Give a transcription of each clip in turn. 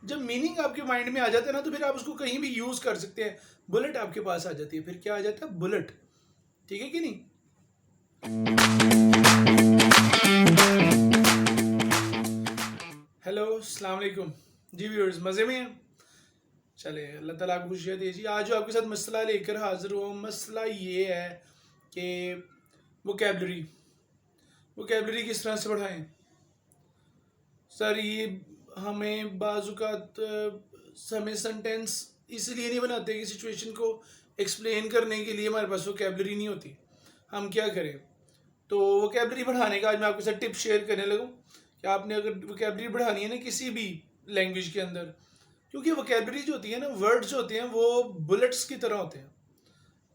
जब मीनिंग आपके माइंड में आ जाता है ना, तो फिर आप उसको कहीं भी यूज कर सकते हैं। बुलेट आपके पास आ जाती है, फिर क्या आ जाता है? बुलेट। ठीक है कि नहीं? हेलो, अस्सलाम वालेकुम। जी व्यूअर्स, मज़े में हैं? चले, अल्लाह ताला आपको खुशियाँ दे जी। आज जो आपके साथ मसला लेकर हाजिर हुआ हूँ, मसला ये है कि वोकैबलरी वोकैबलरी किस तरह से बढ़ाएं। सर, ये हमें बाज़ात हमें सेंटेंस इसलिए नहीं बनाते कि सिचुएशन को एक्सप्लेन करने के लिए हमारे पास वोकैबलरी नहीं होती। हम क्या करें? तो वोकैबलरी बढ़ाने का आज मैं आपके साथ टिप शेयर करने लगूँ कि आपने अगर वोकैबलरी बढ़ानी है ना किसी भी लैंग्वेज के अंदर, क्योंकि वोकैबलरी जो होती है ना, वर्ड्स जो होते हैं वो बुलेट्स की तरह होते हैं।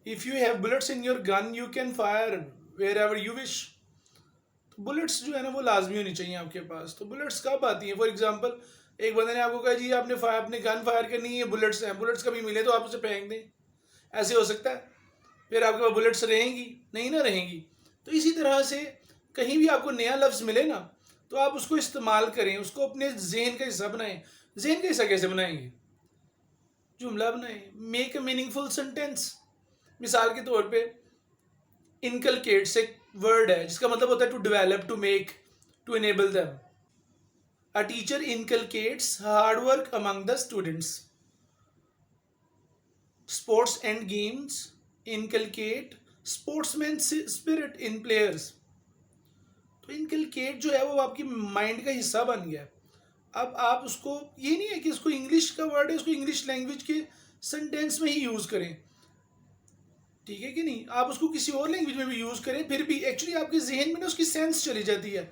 If you have bullets in your gun you can fire wherever you wish. तो बुलेट्स जो है ना वो लाजमी होनी चाहिए आपके पास। तो बुलेट्स कब आती हैं? फॉर एग्जाम्पल, एक बंदे ने आपको कहा जी आपने अपने गन फायर करनी है, बुलेट्स हैं, बुलेट्स कभी मिले तो आप उसे फेंक दें। ऐसे हो सकता है? फिर आपके पास बुलेट्स रहेंगी नहीं ना रहेंगी। तो इसी तरह से कहीं भी आपको नया लफ्ज़ मिले ना, तो आप उसको इस्तेमाल करें, उसको अपने जहन का हिस्सा बनाएं। जहन का हिस्सा कैसे बनाएंगे? जुमला बनाएं, मेक अ मीनिंगफुल सेंटेंस। मिसाल के तौर पे इनकलकेट्स एक वर्ड है जिसका मतलब होता है to develop, to make, to enable them. A teacher inculcates hard work among the students. Sports and games inculcate sportsman spirit in players. तो इनकलकेट जो है वो आपकी माइंड का हिस्सा बन गया। अब आप उसको, ये नहीं है कि इसको इंग्लिश का वर्ड है, उसको इंग्लिश लैंग्वेज के सेंटेंस में ही यूज़ करें। ठीक है कि नहीं? आप उसको किसी और लैंग्वेज में भी यूज़ करें, फिर भी एक्चुअली आपके जहन में ना उसकी सेंस चली जाती है,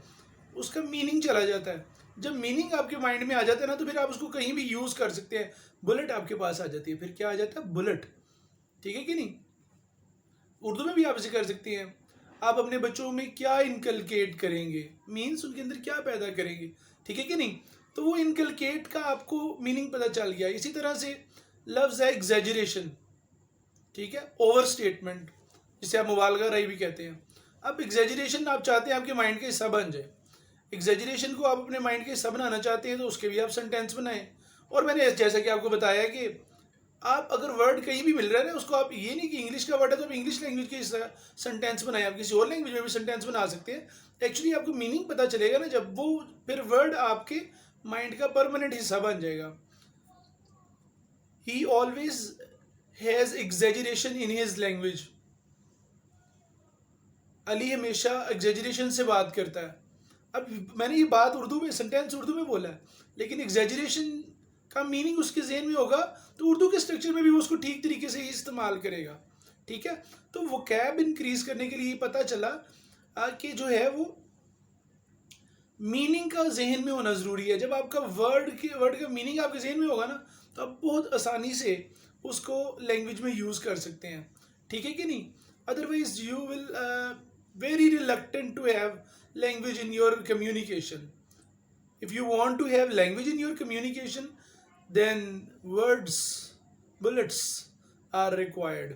उसका मीनिंग चला जाता है। जब मीनिंग आपके माइंड में आ जाता है ना, तो फिर आप उसको कहीं भी यूज़ कर सकते हैं। बुलेट आपके पास आ जाती है, फिर क्या आ जाता है? बुलेट। ठीक है कि नहीं? उर्दू में भी आप इसे कर सकती हैं। आप अपने बच्चों में क्या इनकलकेट करेंगे, मीन्स उनके अंदर क्या पैदा करेंगे। ठीक है कि नहीं? तो वो इनकलकेट का आपको मीनिंग पता चल गया। इसी तरह से लफ्ज़ है एग्जेजरेशन। ठीक है, ओवर स्टेटमेंट, जिसे आप मुबालगा राई भी कहते हैं। अब एग्जेजरेशन आप चाहते हैं आपके माइंड का हिस्सा बन जाए। एग्जेजरेशन को आप अपने माइंड का हिस्सा बनाना चाहते हैं तो उसके भी आप सेंटेंस बनाएं। और मैंने जैसा कि आपको बताया कि आप अगर वर्ड कहीं भी मिल रहा है ना, उसको आप, ये नहीं कि इंग्लिश का वर्ड है तो आप इंग्लिश लैंग्वेज के सेंटेंस बनाए, आप किसी और लैंग्वेज में भी सेंटेंस बना सकते हैं। एक्चुअली आपको मीनिंग पता चलेगा ना जब वो, फिर वर्ड आपके माइंड का परमानेंट हिस्सा बन जाएगा। ही always has exaggeration in his language. Ali हमेशा एग्जेजरेशन से बात करता है। अब मैंने ये बात उर्दू में, सेंटेंस उर्दू में बोला है, लेकिन एग्जेजरेशन का मीनिंग उसके जहन में होगा तो उर्दू के स्ट्रक्चर में भी वो उसको ठीक तरीके से ही इस्तेमाल करेगा। ठीक है? तो वो कैब इंक्रीज करने के लिए पता चला कि जो है वो मीनिंग का जहन में होना ज़रूरी है। जब आपका वर्ड का मीनिंग आपके जहन में होगा ना, तो आप बहुत आसानी से उसको लैंग्वेज में यूज़ कर सकते हैं। ठीक है कि नहीं? Otherwise you will very reluctant to have language in your communication. If you want to have language in your communication, then words, bullets are required.